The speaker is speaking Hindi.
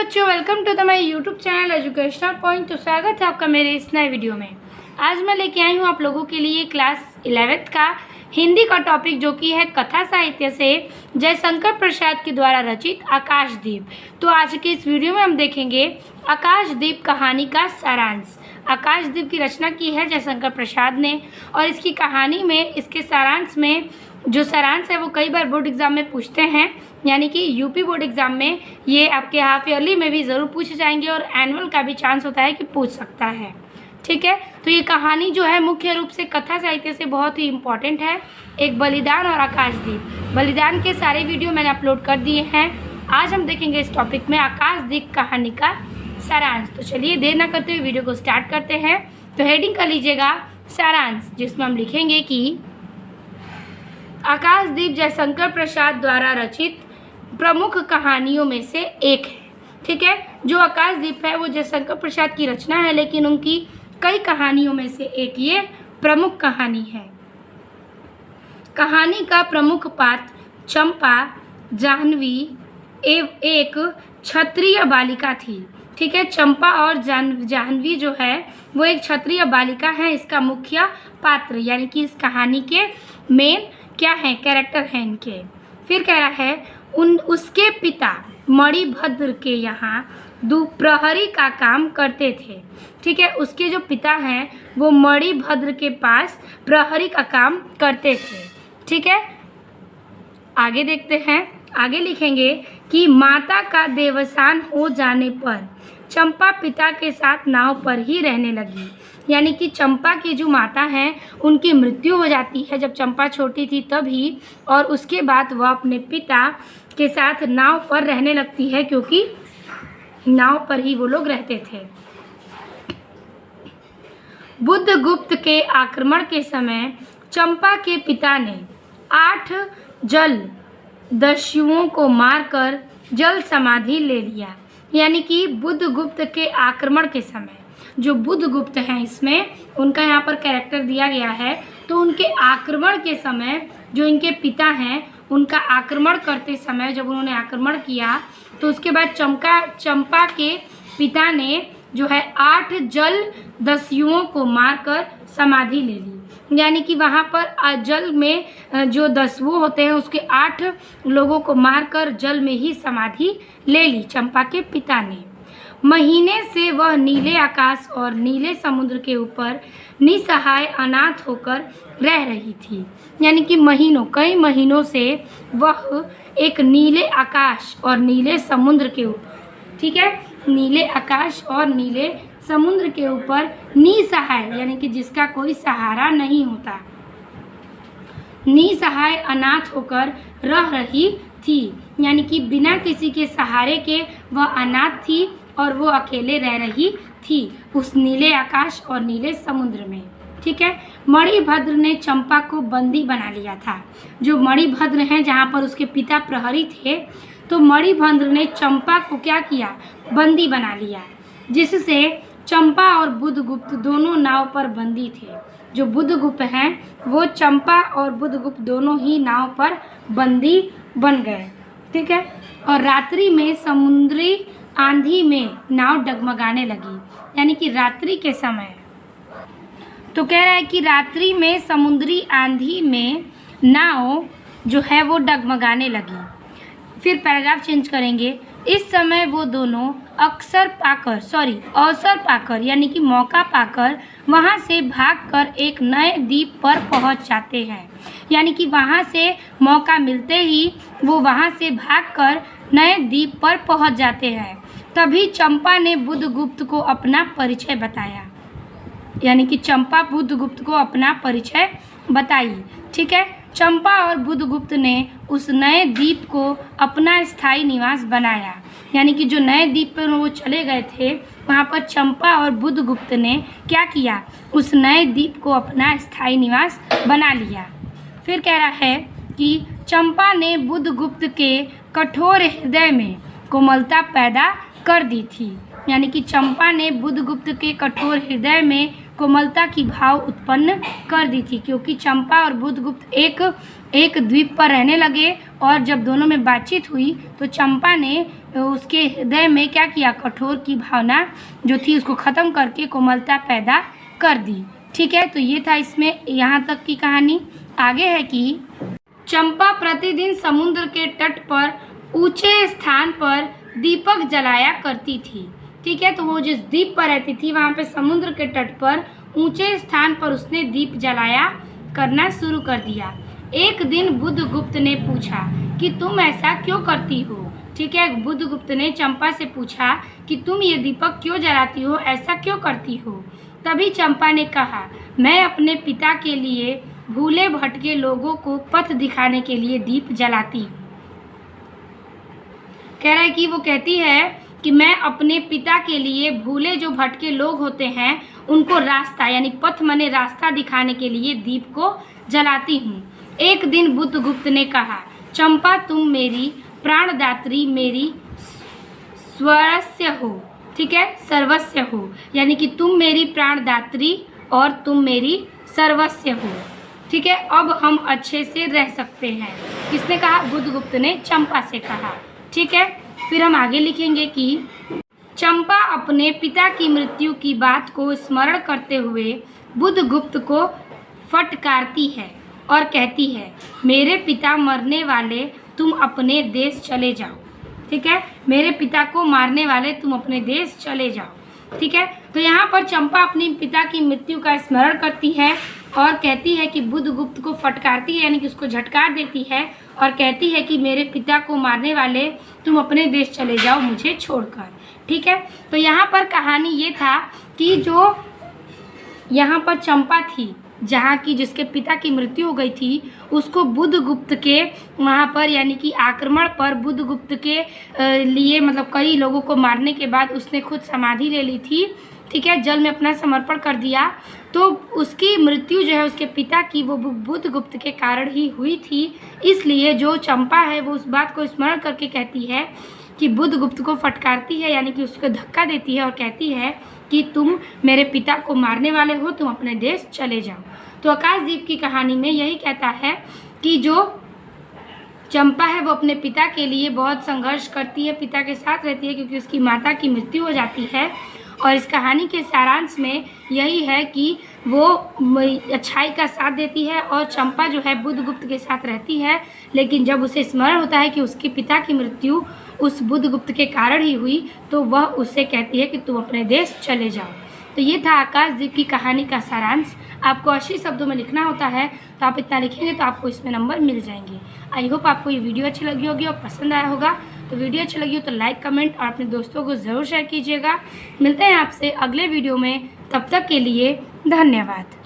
बच्चों, welcome to the my YouTube channel educational point. तो स्वागत है आपका मेरे इस नए वीडियो में। आज मैं लेके आई हूँ आप लोगों के लिए क्लास 11th का हिंदी का टॉपिक, जो कि है कथा साहित्य से जयशंकर प्रसाद के द्वारा रचित आकाशदीप। तो आज के इस वीडियो में हम देखेंगे आकाशदीप कहानी का सारांश। आकाशदीप की रचना की है जयशंकर प्रसाद ने, और इसकी कहानी में, इसके सारांश में जो सारांश है वो कई बार बोर्ड एग्जाम में पूछते हैं, यानी कि यूपी बोर्ड एग्जाम में ये आपके हाफ ईयरली में भी ज़रूर पूछे जाएंगे और एनुअल का भी चांस होता है कि पूछ सकता है। ठीक है, तो ये कहानी जो है मुख्य रूप से कथा साहित्य से बहुत ही इम्पॉर्टेंट है। एक बलिदान और आकाशदीप, बलिदान के सारे वीडियो मैंने अपलोड कर दिए हैं। आज हम देखेंगे इस टॉपिक में आकाशदीप कहानी का सारांश। तो चलिए देर ना करते हुए वीडियो को स्टार्ट करते हैं। तो हेडिंग कर लीजिएगा सारांश, जिसमें हम लिखेंगे कि आकाशदीप जयशंकर प्रसाद द्वारा रचित प्रमुख कहानियों में से एक है। ठीक है, जो आकाशदीप है वो जयशंकर प्रसाद की रचना है, लेकिन उनकी कई कहानियों में से एक ये प्रमुख कहानी है। कहानी का प्रमुख पात्र चंपा जाह्नवी एक क्षत्रिय बालिका थी। ठीक है, चंपा और जाह्नवी जो है वो एक क्षत्रिय बालिका है। इसका मुख्य पात्र यानी कि इस कहानी के मेन क्या है, कैरेक्टर हैं इनके। फिर कह रहा है उसके पिता मणिभद्र के यहाँ प्रहरी का काम करते थे। ठीक है, उसके जो पिता हैं वो मणिभद्र के पास प्रहरी का काम करते थे। ठीक है, आगे देखते हैं। आगे लिखेंगे कि माता का देवसान हो जाने पर चंपा पिता के साथ नाव पर ही रहने लगी। यानी कि चंपा की जो माता हैं उनकी मृत्यु हो जाती है जब चंपा छोटी थी तभी, और उसके बाद वह अपने पिता के साथ नाव पर रहने लगती है, क्योंकि नाव पर ही वो लोग रहते थे। बुद्धगुप्त के आक्रमण के समय चंपा के पिता ने 8 जल दस्युओं को मारकर जल समाधि ले लिया। यानी कि बुद्धगुप्त के आक्रमण के समय, जो बुद्धगुप्त हैं इसमें उनका यहाँ पर कैरेक्टर दिया गया है, तो उनके आक्रमण के समय जो इनके पिता हैं उनका आक्रमण करते समय जब उन्होंने आक्रमण किया तो उसके बाद चंपा के पिता ने जो है 8 जल दस्युओं को मारकर समाधि ले ली। यानी कि वहाँ पर जल में जो दस्यु होते हैं उसके 8 लोगों को मारकर जल में ही समाधि ले ली चंपा के पिता ने। महीने से वह नीले आकाश और नीले समुद्र के ऊपर निसहाय अनाथ होकर रह रही थी। यानी कि कई महीनों से वह एक नीले आकाश और नीले समुद्र के ऊपर, ठीक है, नीले आकाश और नीले समुद्र के ऊपर निसहाय, यानी कि जिसका कोई सहारा नहीं होता, निसहाय अनाथ होकर रह रही थी। यानी कि बिना किसी के सहारे के वह अनाथ थी और वो अकेले रह रही थी उस नीले आकाश और नीले समुद्र में। ठीक है, मणिभद्र ने चंपा को बंदी बना लिया था। जो मणिभद्र हैं जहाँ पर उसके पिता प्रहरी थे, तो मणिभद्र ने चंपा को क्या किया, बंदी बना लिया, जिससे चंपा और बुद्धगुप्त दोनों नाव पर बंदी थे। जो बुद्धगुप्त हैं वो चंपा और बुद्धगुप्त दोनों ही नाव पर बंदी बन गए। ठीक है, और रात्रि में समुद्री आंधी में नाव डगमगाने लगी। यानी कि रात्रि के समय, तो कह रहा है कि रात्रि में समुद्री आंधी में नाव जो है वो डगमगाने लगी। फिर पैराग्राफ चेंज करेंगे। इस समय वो दोनों अवसर पाकर यानी कि मौका पाकर वहाँ से भागकर एक नए द्वीप पर पहुँच जाते हैं। यानी कि वहाँ से मौका मिलते ही वो वहाँ से भागकर नए द्वीप पर पहुँच जाते हैं। तभी चंपा ने बुद्धगुप्त को अपना परिचय बताया। यानी कि चंपा बुद्धगुप्त को अपना परिचय बताई। ठीक है, चंपा और बुद्धगुप्त ने उस नए द्वीप को अपना स्थायी निवास बनाया। यानी कि जो नए द्वीप पर वो चले गए थे वहाँ पर चंपा और बुद्धगुप्त ने क्या किया, उस नए द्वीप को अपना स्थायी निवास बना लिया। फिर कह रहा है कि चंपा ने बुद्धगुप्त के कठोर हृदय में कोमलता पैदा कर दी थी। यानी कि चंपा ने बुद्धगुप्त के कठोर हृदय में कोमलता की भाव उत्पन्न कर दी थी, क्योंकि चंपा और बुद्धगुप्त एक द्वीप पर रहने लगे और जब दोनों में बातचीत हुई तो चंपा ने उसके हृदय में क्या किया, कठोर की भावना जो थी उसको ख़त्म करके कोमलता पैदा कर दी। ठीक है, तो ये था इसमें यहाँ तक की कहानी। आगे है कि चंपा प्रतिदिन समुद्र के तट पर ऊंचे स्थान पर दीपक जलाया करती थी। ठीक है, तो वो जिस द्वीप पर रहती थी वहाँ पे समुद्र के तट पर ऊंचे स्थान पर उसने दीप जलाया करना शुरू कर दिया। एक दिन बुद्धगुप्त ने पूछा कि तुम ऐसा क्यों करती हो। ठीक है, बुद्धगुप्त ने चंपा से पूछा कि तुम ये दीपक क्यों जलाती हो, ऐसा क्यों करती हो। तभी चंपा ने कहा, मैं अपने पिता के लिए भूले भटके लोगों को पथ दिखाने के लिए दीप जलाती हूँ। कह रहा है कि वो कहती है कि मैं अपने पिता के लिए भूले जो भटके लोग होते हैं उनको रास्ता यानी पथ माने रास्ता दिखाने के लिए दीप को जलाती हूँ। एक दिन बुद्धगुप्त ने कहा, चंपा तुम मेरी प्राणदात्री, मेरी स्वरस्य हो। ठीक है, सर्वस्व हो, यानी कि तुम मेरी प्राणदात्री और तुम मेरी सर्वस्व हो। ठीक है, अब हम अच्छे से रह सकते हैं। किसने कहा, बुद्धगुप्त ने चंपा से कहा। ठीक है, फिर हम आगे लिखेंगे कि चंपा अपने पिता की मृत्यु की बात को स्मरण करते हुए बुद्धगुप्त को फटकारती है और कहती है, मेरे पिता मरने वाले, तुम अपने देश चले जाओ। ठीक है, मेरे पिता को मारने वाले तुम अपने देश चले जाओ। ठीक है, तो यहाँ पर चंपा अपनी पिता की मृत्यु का स्मरण करती है और कहती है कि बुद्धगुप्त को फटकारती है, यानी कि उसको झटकार देती है और कहती है कि मेरे पिता को मारने वाले तुम अपने देश चले जाओ मुझे छोड़कर। ठीक है, तो यहाँ पर कहानी ये था कि जो यहाँ पर चंपा थी, जहाँ की जिसके पिता की मृत्यु हो गई थी, उसको बुद्धगुप्त के वहाँ पर यानी कि आक्रमण पर बुद्धगुप्त के लिए मतलब कई लोगों को मारने के बाद उसने खुद समाधि ले ली थी। ठीक है, जल में अपना समर्पण कर दिया। तो उसकी मृत्यु जो है उसके पिता की वो बुद्धगुप्त के कारण ही हुई थी। इसलिए जो चंपा है वो उस बात को स्मरण करके कहती है कि बुद्धगुप्त को फटकारती है, यानी कि उसको धक्का देती है और कहती है कि तुम मेरे पिता को मारने वाले हो, तुम अपने देश चले जाओ। तो आकाशदीप की कहानी में यही कहता है कि जो चंपा है वो अपने पिता के लिए बहुत संघर्ष करती है, पिता के साथ रहती है क्योंकि उसकी माता की मृत्यु हो जाती है। और इस कहानी के सारांश में यही है कि वो अच्छाई का साथ देती है और चंपा जो है बुद्धगुप्त के साथ रहती है, लेकिन जब उसे स्मरण होता है कि उसके पिता की मृत्यु उस बुद्धगुप्त के कारण ही हुई तो वह उससे कहती है कि तुम अपने देश चले जाओ। तो ये था आकाशदीप की कहानी का सारांश। आपको 80 शब्दों में लिखना होता है, तो आप इतना लिखेंगे तो आपको इसमें नंबर मिल जाएंगे। आई होप आपको ये वीडियो अच्छी लगी होगी और पसंद आया होगा। तो वीडियो अच्छी लगी हो तो लाइक, कमेंट और अपने दोस्तों को ज़रूर शेयर कीजिएगा। मिलते हैं आपसे अगले वीडियो में, तब तक के लिए धन्यवाद।